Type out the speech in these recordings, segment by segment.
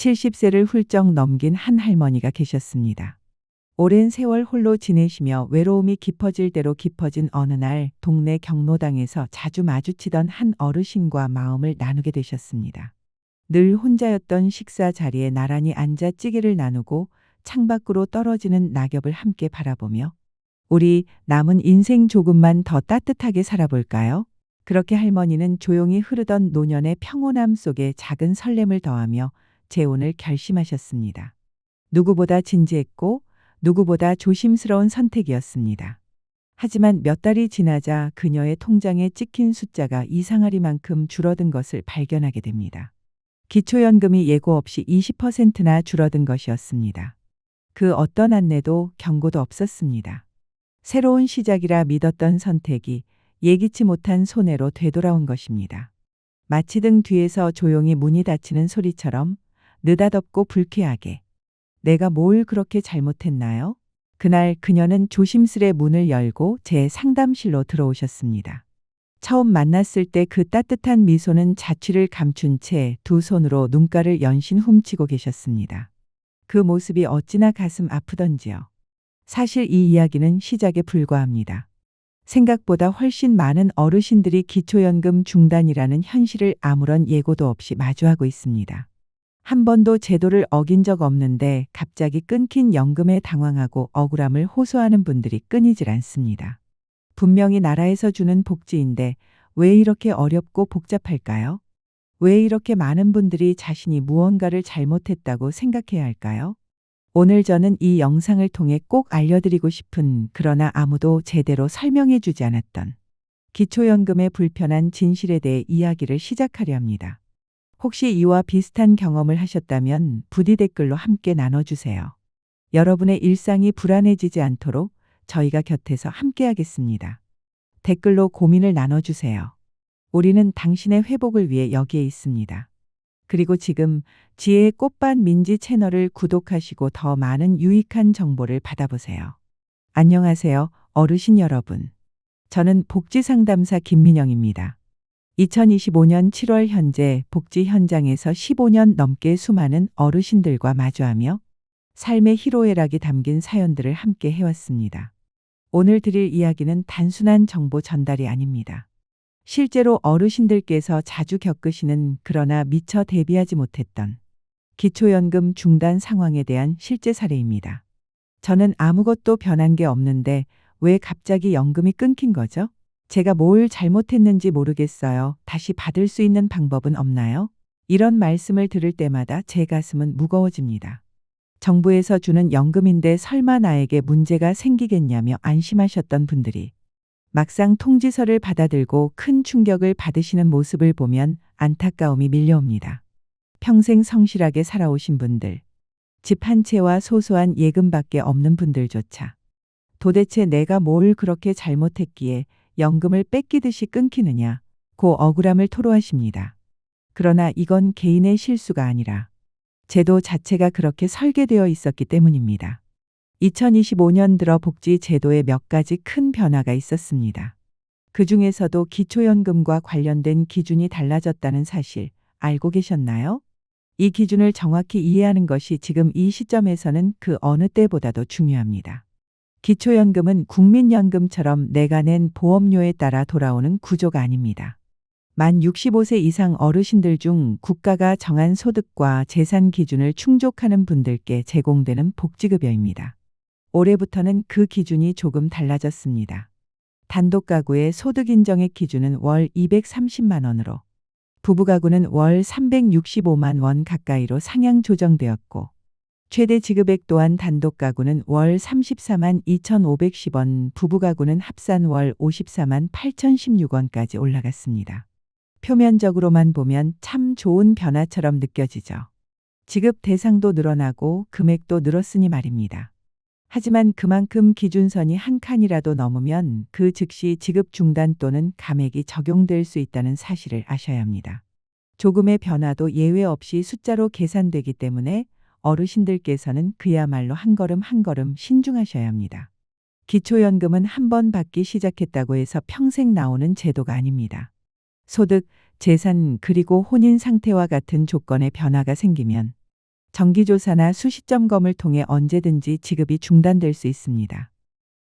70세를 훌쩍 넘긴 한 할머니가 계셨습니다. 오랜 세월 홀로 지내시며 외로움이 깊어질 대로 깊어진 어느 날 동네 경로당에서 자주 마주치던 한 어르신과 마음을 나누게 되셨습니다. 늘 혼자였던 식사 자리에 나란히 앉아 찌개를 나누고 창밖으로 떨어지는 낙엽을 함께 바라보며 우리 남은 인생 조금만 더 따뜻하게 살아볼까요? 그렇게 할머니는 조용히 흐르던 노년의 평온함 속에 작은 설렘을 더하며 재혼을 결심하셨습니다. 누구보다 진지했고 누구보다 조심스러운 선택이었습니다. 하지만 몇 달이 지나자 그녀의 통장에 찍힌 숫자가 이상하리만큼 줄어든 것을 발견하게 됩니다. 기초연금이 예고 없이 20%나 줄어든 것이었습니다. 그 어떤 안내도 경고도 없었습니다. 새로운 시작이라 믿었던 선택이 예기치 못한 손해로 되돌아온 것입니다. 마치 등 뒤에서 조용히 문이 닫히는 소리처럼 느닷없고 불쾌하게 내가 뭘 그렇게 잘못했나요? 그날 그녀는 조심스레 문을 열고 제 상담실로 들어오셨습니다. 처음 만났을 때 그 따뜻한 미소는 자취를 감춘 채 두 손으로 눈가를 연신 훔치고 계셨습니다. 그 모습이 어찌나 가슴 아프던지요. 사실 이 이야기는 시작에 불과합니다. 생각보다 훨씬 많은 어르신들이 기초연금 중단이라는 현실을 아무런 예고도 없이 마주하고 있습니다. 한 번도 제도를 어긴 적 없는데 갑자기 끊긴 연금에 당황하고 억울함을 호소하는 분들이 끊이질 않습니다. 분명히 나라에서 주는 복지인데 왜 이렇게 어렵고 복잡할까요? 왜 이렇게 많은 분들이 자신이 무언가를 잘못했다고 생각해야 할까요? 오늘 저는 이 영상을 통해 꼭 알려드리고 싶은 그러나 아무도 제대로 설명해 주지 않았던 기초연금의 불편한 진실에 대해 이야기를 시작하려 합니다. 혹시 이와 비슷한 경험을 하셨다면 부디 댓글로 함께 나눠주세요. 여러분의 일상이 불안해지지 않도록 저희가 곁에서 함께하겠습니다. 댓글로 고민을 나눠주세요. 우리는 당신의 회복을 위해 여기에 있습니다. 그리고 지금 지혜의 꽃밭 민지 채널을 구독하시고 더 많은 유익한 정보를 받아보세요. 안녕하세요, 어르신 여러분. 저는 복지상담사 김민영입니다. 2025년 7월 현재 복지 현장에서 15년 넘게 수많은 어르신들과 마주하며 삶의 희로애락이 담긴 사연들을 함께 해왔습니다. 오늘 드릴 이야기는 단순한 정보 전달이 아닙니다. 실제로 어르신들께서 자주 겪으시는 그러나 미처 대비하지 못했던 기초연금 중단 상황에 대한 실제 사례입니다. 저는 아무것도 변한 게 없는데 왜 갑자기 연금이 끊긴 거죠? 제가 뭘 잘못했는지 모르겠어요. 다시 받을 수 있는 방법은 없나요? 이런 말씀을 들을 때마다 제 가슴은 무거워집니다. 정부에서 주는 연금인데 설마 나에게 문제가 생기겠냐며 안심하셨던 분들이 막상 통지서를 받아들고 큰 충격을 받으시는 모습을 보면 안타까움이 밀려옵니다. 평생 성실하게 살아오신 분들, 집 한 채와 소소한 예금밖에 없는 분들조차 도대체 내가 뭘 그렇게 잘못했기에 연금을 뺏기듯이 끊기느냐, 고 억울함을 토로하십니다. 그러나 이건 개인의 실수가 아니라 제도 자체가 그렇게 설계되어 있었기 때문입니다. 2025년 들어 복지 제도에 몇 가지 큰 변화가 있었습니다. 그 중에서도 기초연금과 관련된 기준이 달라졌다는 사실 알고 계셨나요? 이 기준을 정확히 이해하는 것이 지금 이 시점에서는 그 어느 때보다도 중요합니다. 기초연금은 국민연금처럼 내가 낸 보험료에 따라 돌아오는 구조가 아닙니다. 만 65세 이상 어르신들 중 국가가 정한 소득과 재산 기준을 충족하는 분들께 제공되는 복지급여입니다. 올해부터는 그 기준이 조금 달라졌습니다. 단독 가구의 소득 인정액 기준은 월 230만 원으로, 부부가구는 월 365만 원 가까이로 상향 조정되었고, 최대 지급액 또한 단독 가구는 월 34만 2,510원, 부부가구는 합산 월 54만 8,016원까지 올라갔습니다. 표면적으로만 보면 참 좋은 변화처럼 느껴지죠. 지급 대상도 늘어나고 금액도 늘었으니 말입니다. 하지만 그만큼 기준선이 한 칸이라도 넘으면 그 즉시 지급 중단 또는 감액이 적용될 수 있다는 사실을 아셔야 합니다. 조금의 변화도 예외 없이 숫자로 계산되기 때문에 어르신들께서는 그야말로 한 걸음 한 걸음 신중하셔야 합니다. 기초연금은 한 번 받기 시작했다고 해서 평생 나오는 제도가 아닙니다. 소득, 재산 그리고 혼인 상태와 같은 조건의 변화가 생기면 정기조사나 수시점검을 통해 언제든지 지급이 중단될 수 있습니다.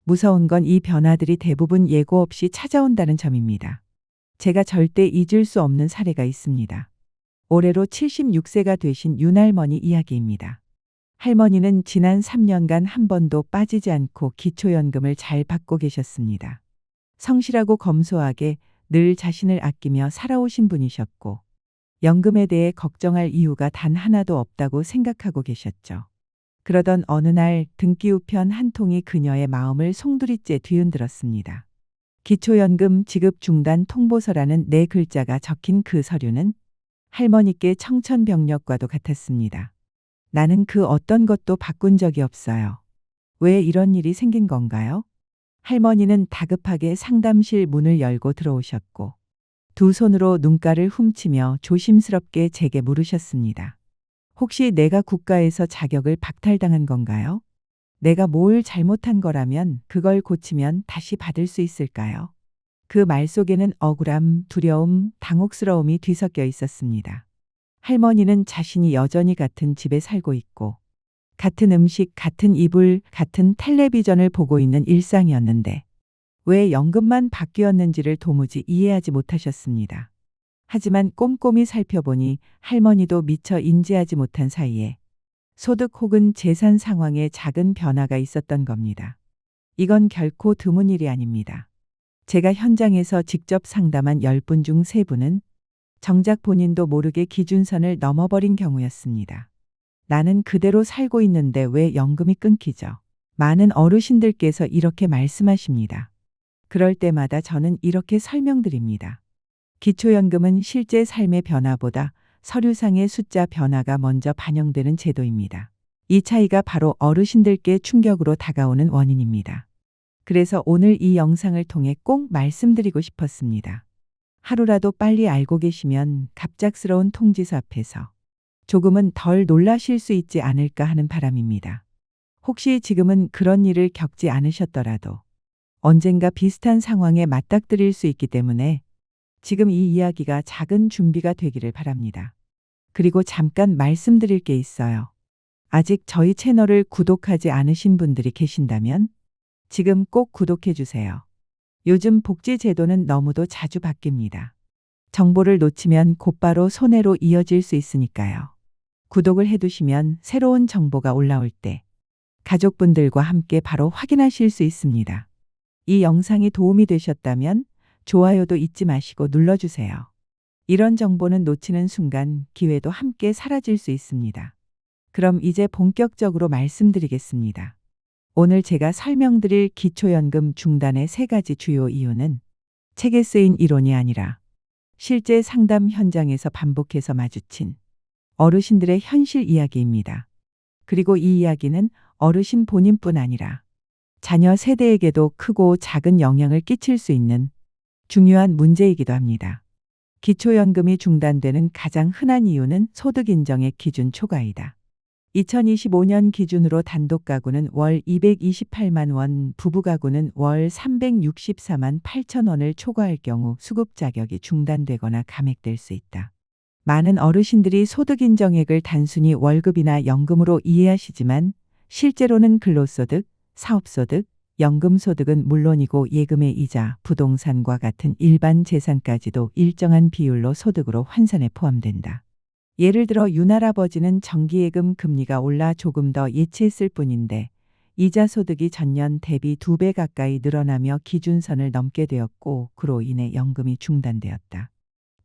무서운 건 이 변화들이 대부분 예고 없이 찾아온다는 점입니다. 제가 절대 잊을 수 없는 사례가 있습니다. 올해로 76세가 되신 윤할머니 이야기입니다. 할머니는 지난 3년간 한 번도 빠지지 않고 기초연금을 잘 받고 계셨습니다. 성실하고 검소하게 늘 자신을 아끼며 살아오신 분이셨고, 연금에 대해 걱정할 이유가 단 하나도 없다고 생각하고 계셨죠. 그러던 어느 날 등기 우편 한 통이 그녀의 마음을 송두리째 뒤흔들었습니다. 기초연금 지급 중단 통보서라는 네 글자가 적힌 그 서류는 할머니께 청천벽력과도 같았습니다. 나는 그 어떤 것도 바꾼 적이 없어요. 왜 이런 일이 생긴 건가요? 할머니는 다급하게 상담실 문을 열고 들어오셨고, 두 손으로 눈가를 훔치며 조심스럽게 제게 물으셨습니다. 혹시 내가 국가에서 자격을 박탈당한 건가요? 내가 뭘 잘못한 거라면 그걸 고치면 다시 받을 수 있을까요? 그 말 속에는 억울함, 두려움, 당혹스러움이 뒤섞여 있었습니다. 할머니는 자신이 여전히 같은 집에 살고 있고, 같은 음식, 같은 이불, 같은 텔레비전을 보고 있는 일상이었는데, 왜 연금만 바뀌었는지를 도무지 이해하지 못하셨습니다. 하지만 꼼꼼히 살펴보니 할머니도 미처 인지하지 못한 사이에 소득 혹은 재산 상황에 작은 변화가 있었던 겁니다. 이건 결코 드문 일이 아닙니다. 제가 현장에서 직접 상담한 10분 중 3분은 정작 본인도 모르게 기준선을 넘어버린 경우였습니다. 나는 그대로 살고 있는데 왜 연금이 끊기죠? 많은 어르신들께서 이렇게 말씀하십니다. 그럴 때마다 저는 이렇게 설명드립니다. 기초연금은 실제 삶의 변화보다 서류상의 숫자 변화가 먼저 반영되는 제도입니다. 이 차이가 바로 어르신들께 충격으로 다가오는 원인입니다. 그래서 오늘 이 영상을 통해 꼭 말씀드리고 싶었습니다. 하루라도 빨리 알고 계시면 갑작스러운 통지서 앞에서 조금은 덜 놀라실 수 있지 않을까 하는 바람입니다. 혹시 지금은 그런 일을 겪지 않으셨더라도 언젠가 비슷한 상황에 맞닥뜨릴 수 있기 때문에 지금 이 이야기가 작은 준비가 되기를 바랍니다. 그리고 잠깐 말씀드릴 게 있어요. 아직 저희 채널을 구독하지 않으신 분들이 계신다면 지금 꼭 구독해 주세요. 요즘 복지 제도는 너무도 자주 바뀝니다. 정보를 놓치면 곧바로 손해로 이어질 수 있으니까요. 구독을 해두시면 새로운 정보가 올라올 때 가족분들과 함께 바로 확인하실 수 있습니다. 이 영상이 도움이 되셨다면 좋아요도 잊지 마시고 눌러주세요. 이런 정보는 놓치는 순간 기회도 함께 사라질 수 있습니다. 그럼 이제 본격적으로 말씀드리겠습니다. 오늘 제가 설명드릴 기초연금 중단의 3가지 주요 이유는 책에 쓰인 이론이 아니라 실제 상담 현장에서 반복해서 마주친 어르신들의 현실 이야기입니다. 그리고 이 이야기는 어르신 본인뿐 아니라 자녀 세대에게도 크고 작은 영향을 끼칠 수 있는 중요한 문제이기도 합니다. 기초연금이 중단되는 가장 흔한 이유는 소득 인정의 기준 초과이다. 2025년 기준으로 단독 가구는 월 228만 원, 부부 가구는 월 364만 8천 원을 초과할 경우 수급 자격이 중단되거나 감액될 수 있다. 많은 어르신들이 소득 인정액을 단순히 월급이나 연금으로 이해하시지만 실제로는 근로소득, 사업소득, 연금소득은 물론이고 예금의 이자, 부동산과 같은 일반 재산까지도 일정한 비율로 소득으로 환산에 포함된다. 예를 들어 윤할아버지는 정기예금 금리가 올라 조금 더 예치했을 뿐인데 이자 소득이 전년 대비 2배 가까이 늘어나며 기준선을 넘게 되었고 그로 인해 연금이 중단되었다.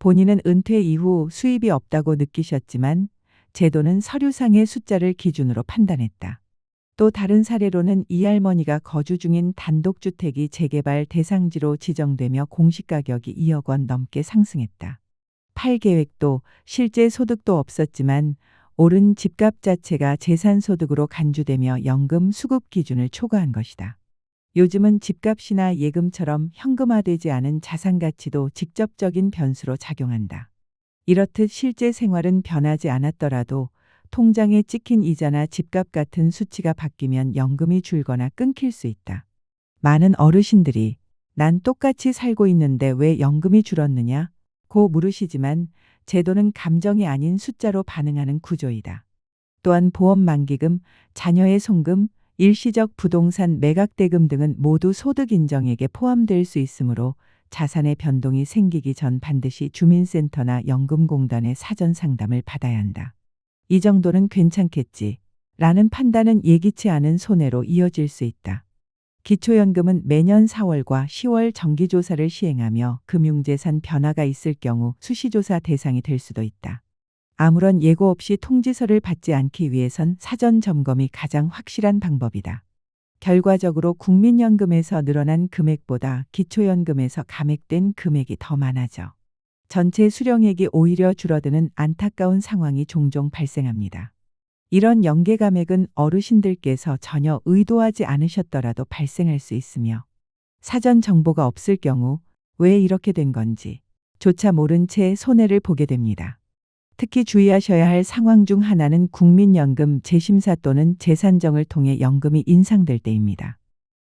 본인은 은퇴 이후 수입이 없다고 느끼셨지만 제도는 서류상의 숫자를 기준으로 판단했다. 또 다른 사례로는 이 할머니가 거주 중인 단독주택이 재개발 대상지로 지정되며 공시가격이 2억 원 넘게 상승했다. 팔 계획도 실제 소득도 없었지만 오른 집값 자체가 재산소득으로 간주되며 연금 수급 기준을 초과한 것이다. 요즘은 집값이나 예금처럼 현금화되지 않은 자산가치도 직접적인 변수로 작용한다. 이렇듯 실제 생활은 변하지 않았더라도 통장에 찍힌 이자나 집값 같은 수치가 바뀌면 연금이 줄거나 끊길 수 있다. 많은 어르신들이 난 똑같이 살고 있는데 왜 연금이 줄었느냐? 고 물으시지만 제도는 감정이 아닌 숫자로 반응하는 구조이다. 또한 보험 만기금, 자녀의 송금, 일시적 부동산 매각대금 등은 모두 소득 인정액에 포함될 수 있으므로 자산의 변동이 생기기 전 반드시 주민센터나 연금공단의 사전 상담을 받아야 한다. 이 정도는 괜찮겠지 라는 판단은 예기치 않은 손해로 이어질 수 있다. 기초연금은 매년 4월과 10월 정기조사를 시행하며 금융재산 변화가 있을 경우 수시조사 대상이 될 수도 있다. 아무런 예고 없이 통지서를 받지 않기 위해선 사전 점검이 가장 확실한 방법이다. 결과적으로 국민연금에서 늘어난 금액보다 기초연금에서 감액된 금액이 더 많아져 전체 수령액이 오히려 줄어드는 안타까운 상황이 종종 발생합니다. 이런 연계 감액은 어르신들께서 전혀 의도하지 않으셨더라도 발생할 수 있으며 사전 정보가 없을 경우 왜 이렇게 된 건지 조차 모른 채 손해를 보게 됩니다. 특히 주의하셔야 할 상황 중 하나는 국민연금 재심사 또는 재산정을 통해 연금이 인상될 때입니다.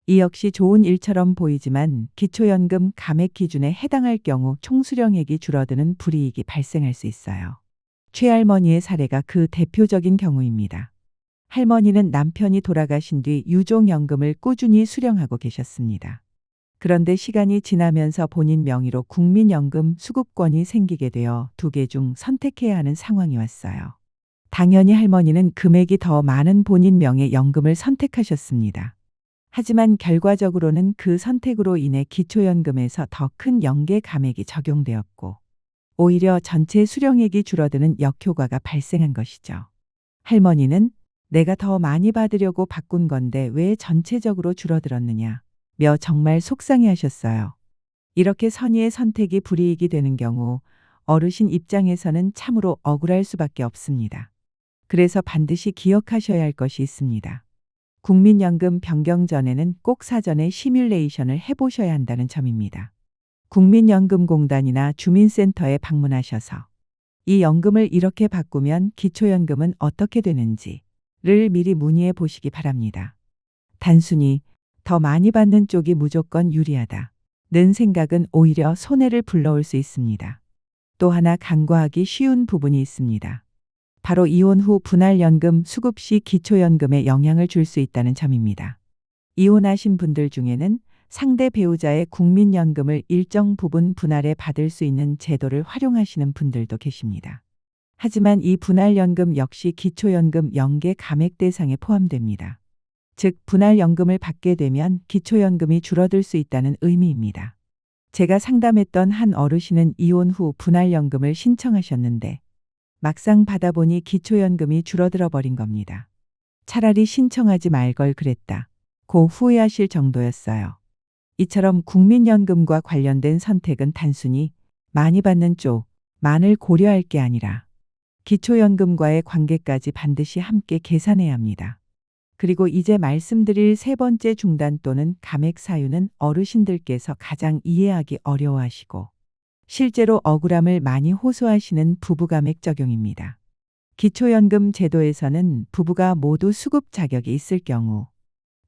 이 역시 좋은 일처럼 보이지만 기초연금 감액 기준에 해당할 경우 총수령액이 줄어드는 불이익이 발생할 수 있어요. 최할머니의 사례가 그 대표적인 경우입니다. 할머니는 남편이 돌아가신 뒤 유족연금을 꾸준히 수령하고 계셨습니다. 그런데 시간이 지나면서 본인 명의로 국민연금 수급권이 생기게 되어 두 개 중 선택해야 하는 상황이 왔어요. 당연히 할머니는 금액이 더 많은 본인 명의 연금을 선택하셨습니다. 하지만 결과적으로는 그 선택으로 인해 기초연금에서 더 큰 연계 감액이 적용되었고 오히려 전체 수령액이 줄어드는 역효과가 발생한 것이죠. 할머니는 내가 더 많이 받으려고 바꾼 건데 왜 전체적으로 줄어들었느냐 며 정말 속상해하셨어요. 이렇게 선의의 선택이 불이익이 되는 경우 어르신 입장에서는 참으로 억울할 수밖에 없습니다. 그래서 반드시 기억하셔야 할 것이 있습니다. 국민연금 변경 전에는 꼭 사전에 시뮬레이션을 해보셔야 한다는 점입니다. 국민연금공단이나 주민센터에 방문하셔서 이 연금을 이렇게 바꾸면 기초연금은 어떻게 되는지를 미리 문의해 보시기 바랍니다. 단순히 더 많이 받는 쪽이 무조건 유리하다는 생각은 오히려 손해를 불러올 수 있습니다. 또 하나 간과하기 쉬운 부분이 있습니다. 바로 이혼 후 분할연금 수급 시 기초연금에 영향을 줄 수 있다는 점입니다. 이혼하신 분들 중에는 상대 배우자의 국민연금을 일정 부분 분할해 받을 수 있는 제도를 활용하시는 분들도 계십니다. 하지만 이 분할연금 역시 기초연금 연계 감액 대상에 포함됩니다. 즉 분할연금을 받게 되면 기초연금이 줄어들 수 있다는 의미입니다. 제가 상담했던 한 어르신은 이혼 후 분할연금을 신청하셨는데 막상 받아보니 기초연금이 줄어들어 버린 겁니다. 차라리 신청하지 말 걸 그랬다 고 후회하실 정도였어요. 이처럼 국민연금과 관련된 선택은 단순히 많이 받는 쪽만을 고려할 게 아니라 기초연금과의 관계까지 반드시 함께 계산해야 합니다. 그리고 이제 말씀드릴 세 번째 중단 또는 감액 사유는 어르신들께서 가장 이해하기 어려워하시고 실제로 억울함을 많이 호소하시는 부부감액 적용입니다. 기초연금 제도에서는 부부가 모두 수급 자격이 있을 경우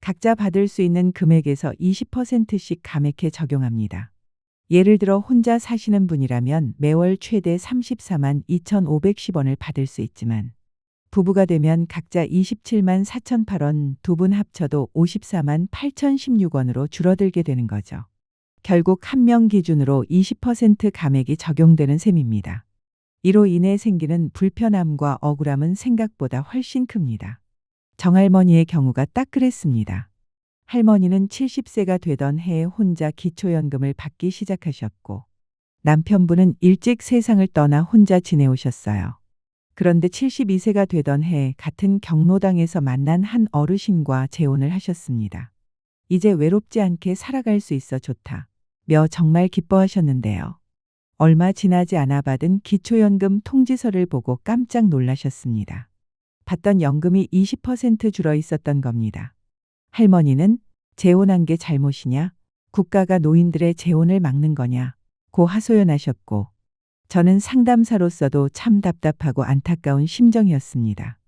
각자 받을 수 있는 금액에서 20%씩 감액해 적용합니다. 예를 들어 혼자 사시는 분이라면 매월 최대 34만 2,510원을 받을 수 있지만 부부가 되면 각자 27만 4,008원, 두 분 합쳐도 54만 8,016원으로 줄어들게 되는 거죠. 결국 한 명 기준으로 20% 감액이 적용되는 셈입니다. 이로 인해 생기는 불편함과 억울함은 생각보다 훨씬 큽니다. 정할머니의 경우가 딱 그랬습니다. 할머니는 70세가 되던 해에 혼자 기초연금을 받기 시작하셨고 남편분은 일찍 세상을 떠나 혼자 지내오셨어요. 그런데 72세가 되던 해 같은 경로당에서 만난 한 어르신과 재혼을 하셨습니다. 이제 외롭지 않게 살아갈 수 있어 좋다며 정말 기뻐하셨는데요. 얼마 지나지 않아 받은 기초연금 통지서를 보고 깜짝 놀라셨습니다. 받던 연금이 20% 줄어 있었던 겁니다. 할머니는 재혼한 게 잘못이냐? 국가가 노인들의 재혼을 막는 거냐? 고 하소연하셨고 저는 상담사로서도 참 답답하고 안타까운 심정이었습니다.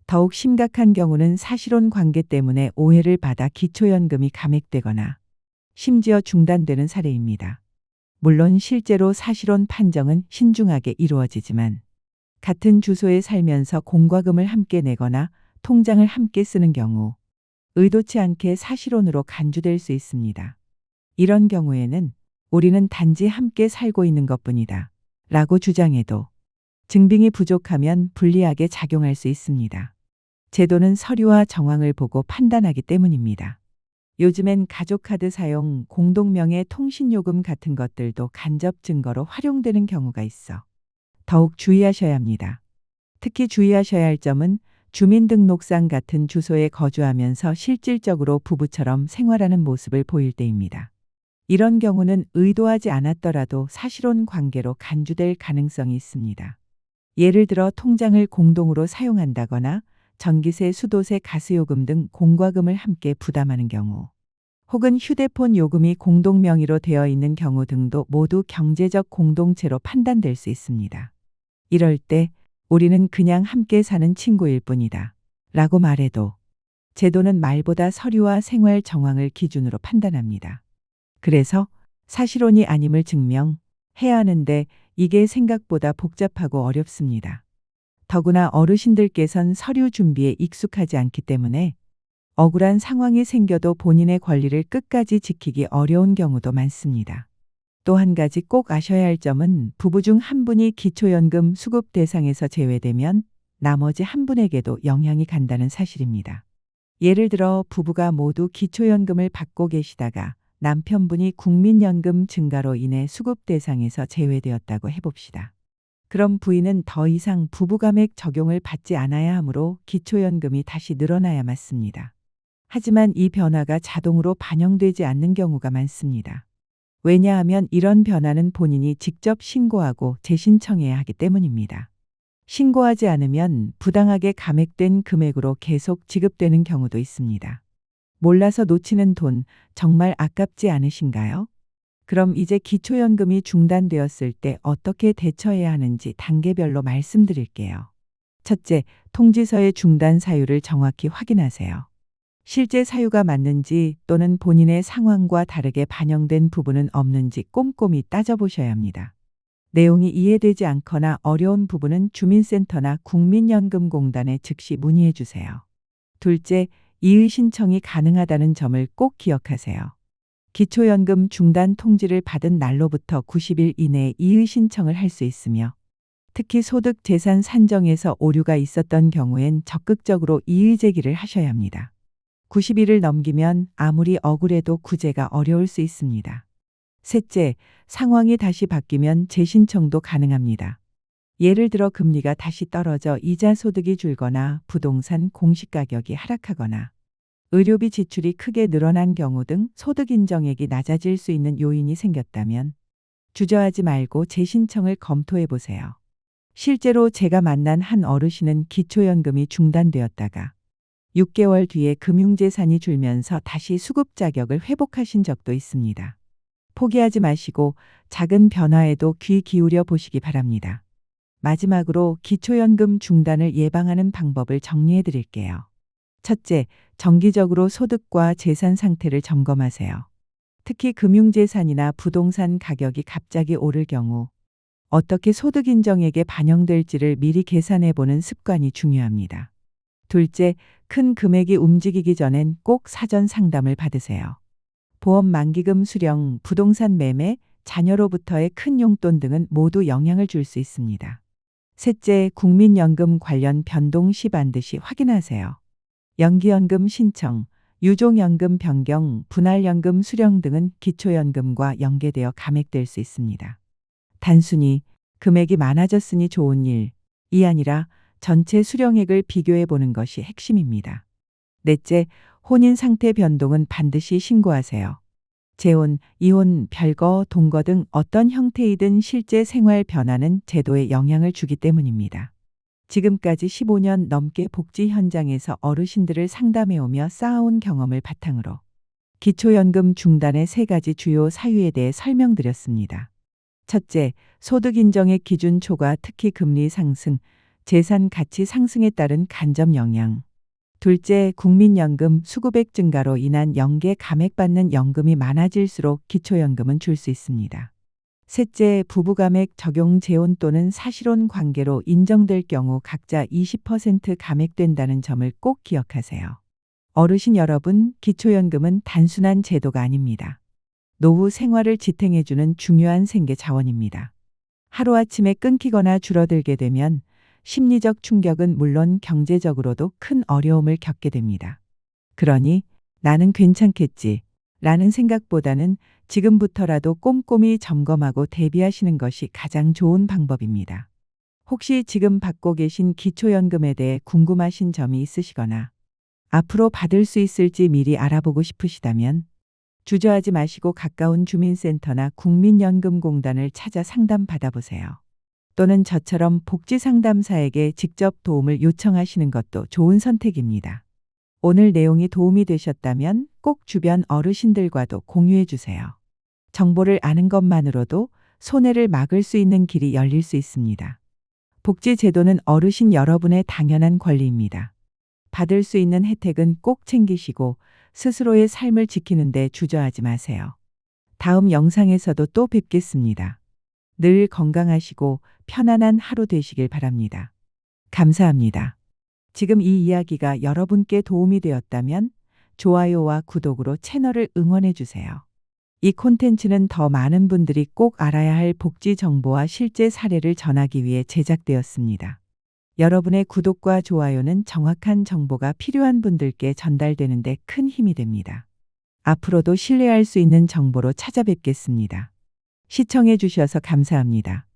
더욱 심각한 경우는 사실혼 관계 때문에 오해를 받아 기초연금이 감액되거나 심지어 중단되는 사례입니다. 물론 실제로 사실혼 판정은 신중하게 이루어지지만 같은 주소에 살면서 공과금을 함께 내거나 통장을 함께 쓰는 경우 의도치 않게 사실혼으로 간주될 수 있습니다. 이런 경우에는 우리는 단지 함께 살고 있는 것뿐이다 라고 주장해도 증빙이 부족하면 불리하게 작용할 수 있습니다. 제도는 서류와 정황을 보고 판단하기 때문입니다. 요즘엔 가족카드 사용, 공동명의 통신요금 같은 것들도 간접 증거로 활용되는 경우가 있어 더욱 주의하셔야 합니다. 특히 주의하셔야 할 점은 주민등록상 같은 주소에 거주하면서 실질적으로 부부처럼 생활하는 모습을 보일 때입니다. 이런 경우는 의도하지 않았더라도 사실혼 관계로 간주될 가능성이 있습니다. 예를 들어 통장을 공동으로 사용한다거나 전기세, 수도세, 가스요금 등 공과금을 함께 부담하는 경우, 혹은 휴대폰 요금이 공동 명의로 되어 있는 경우 등도 모두 경제적 공동체로 판단될 수 있습니다. 이럴 때 우리는 그냥 함께 사는 친구일 뿐이다 라고 말해도 제도는 말보다 서류와 생활 정황을 기준으로 판단합니다. 그래서 사실혼이 아님을 증명해야 하는데 이게 생각보다 복잡하고 어렵습니다. 더구나 어르신들께선 서류 준비에 익숙하지 않기 때문에 억울한 상황이 생겨도 본인의 권리를 끝까지 지키기 어려운 경우도 많습니다. 또 한 가지 꼭 아셔야 할 점은 부부 중 한 분이 기초연금 수급 대상에서 제외되면 나머지 한 분에게도 영향이 간다는 사실입니다. 예를 들어 부부가 모두 기초연금을 받고 계시다가 남편분이 국민연금 증가로 인해 수급 대상에서 제외되었다고 해봅시다. 그럼 부인은 더 이상 부부감액 적용을 받지 않아야 하므로 기초연금이 다시 늘어나야 맞습니다. 하지만 이 변화가 자동으로 반영되지 않는 경우가 많습니다. 왜냐하면 이런 변화는 본인이 직접 신고하고 재신청해야 하기 때문입니다. 신고하지 않으면 부당하게 감액된 금액으로 계속 지급되는 경우도 있습니다. 몰라서 놓치는 돈 정말 아깝지 않으신가요? 그럼 이제 기초연금이 중단되었을 때 어떻게 대처해야 하는지 단계별로 말씀드릴게요. 첫째, 통지서의 중단 사유를 정확히 확인하세요. 실제 사유가 맞는지 또는 본인의 상황과 다르게 반영된 부분은 없는지 꼼꼼히 따져보셔야 합니다. 내용이 이해되지 않거나 어려운 부분은 주민센터나 국민연금공단에 즉시 문의해 주세요. 둘째, 이의 신청이 가능하다는 점을 꼭 기억하세요. 기초연금 중단 통지를 받은 날로부터 90일 이내에 이의 신청을 할 수 있으며 특히 소득 재산 산정에서 오류가 있었던 경우엔 적극적으로 이의 제기를 하셔야 합니다. 90일을 넘기면 아무리 억울해도 구제가 어려울 수 있습니다. 셋째, 상황이 다시 바뀌면 재신청도 가능합니다. 예를 들어 금리가 다시 떨어져 이자 소득이 줄거나 부동산 공시가격이 하락하거나 의료비 지출이 크게 늘어난 경우 등 소득 인정액이 낮아질 수 있는 요인이 생겼다면 주저하지 말고 재신청을 검토해 보세요. 실제로 제가 만난 한 어르신은 기초연금이 중단되었다가 6개월 뒤에 금융재산이 줄면서 다시 수급 자격을 회복하신 적도 있습니다. 포기하지 마시고 작은 변화에도 귀 기울여 보시기 바랍니다. 마지막으로 기초연금 중단을 예방하는 방법을 정리해 드릴게요. 첫째, 정기적으로 소득과 재산 상태를 점검하세요. 특히 금융재산이나 부동산 가격이 갑자기 오를 경우 어떻게 소득 인정액에 반영될지를 미리 계산해 보는 습관이 중요합니다. 둘째, 큰 금액이 움직이기 전엔 꼭 사전 상담을 받으세요. 보험 만기금 수령, 부동산 매매, 자녀로부터의 큰 용돈 등은 모두 영향을 줄 수 있습니다. 셋째, 국민연금 관련 변동 시 반드시 확인하세요. 연기연금 신청, 유종연금 변경, 분할연금 수령 등은 기초연금과 연계되어 감액될 수 있습니다. 단순히 금액이 많아졌으니 좋은 일이 아니라 전체 수령액을 비교해 보는 것이 핵심입니다. 넷째, 혼인 상태 변동은 반드시 신고하세요. 재혼, 이혼, 별거, 동거 등 어떤 형태이든 실제 생활 변화는 제도에 영향을 주기 때문입니다. 지금까지 15년 넘게 복지 현장에서 어르신들을 상담해오며 쌓아온 경험을 바탕으로 기초연금 중단의 3가지 주요 사유에 대해 설명드렸습니다. 첫째, 소득 인정액 기준 초과, 특히 금리 상승, 재산 가치 상승에 따른 간접 영향. 둘째, 국민연금 수급액 증가로 인한 연계 감액받는 연금이 많아질수록 기초연금은 줄 수 있습니다. 셋째, 부부감액 적용 재혼 또는 사실혼 관계로 인정될 경우 각자 20% 감액된다는 점을 꼭 기억하세요. 어르신 여러분, 기초연금은 단순한 제도가 아닙니다. 노후 생활을 지탱해주는 중요한 생계 자원입니다. 하루아침에 끊기거나 줄어들게 되면 심리적 충격은 물론 경제적으로도 큰 어려움을 겪게 됩니다. 그러니 나는 괜찮겠지 라는 생각보다는 지금부터라도 꼼꼼히 점검하고 대비하시는 것이 가장 좋은 방법입니다. 혹시 지금 받고 계신 기초연금에 대해 궁금하신 점이 있으시거나 앞으로 받을 수 있을지 미리 알아보고 싶으시다면 주저하지 마시고 가까운 주민센터나 국민연금공단을 찾아 상담 받아보세요. 또는 저처럼 복지상담사에게 직접 도움을 요청하시는 것도 좋은 선택입니다. 오늘 내용이 도움이 되셨다면 꼭 주변 어르신들과도 공유해 주세요. 정보를 아는 것만으로도 손해를 막을 수 있는 길이 열릴 수 있습니다. 복지제도는 어르신 여러분의 당연한 권리입니다. 받을 수 있는 혜택은 꼭 챙기시고 스스로의 삶을 지키는 데 주저하지 마세요. 다음 영상에서도 또 뵙겠습니다. 늘 건강하시고 편안한 하루 되시길 바랍니다. 감사합니다. 지금 이 이야기가 여러분께 도움이 되었다면 좋아요와 구독으로 채널을 응원해 주세요. 이 콘텐츠는 더 많은 분들이 꼭 알아야 할 복지 정보와 실제 사례를 전하기 위해 제작되었습니다. 여러분의 구독과 좋아요는 정확한 정보가 필요한 분들께 전달되는 데 큰 힘이 됩니다. 앞으로도 신뢰할 수 있는 정보로 찾아뵙겠습니다. 시청해 주셔서 감사합니다.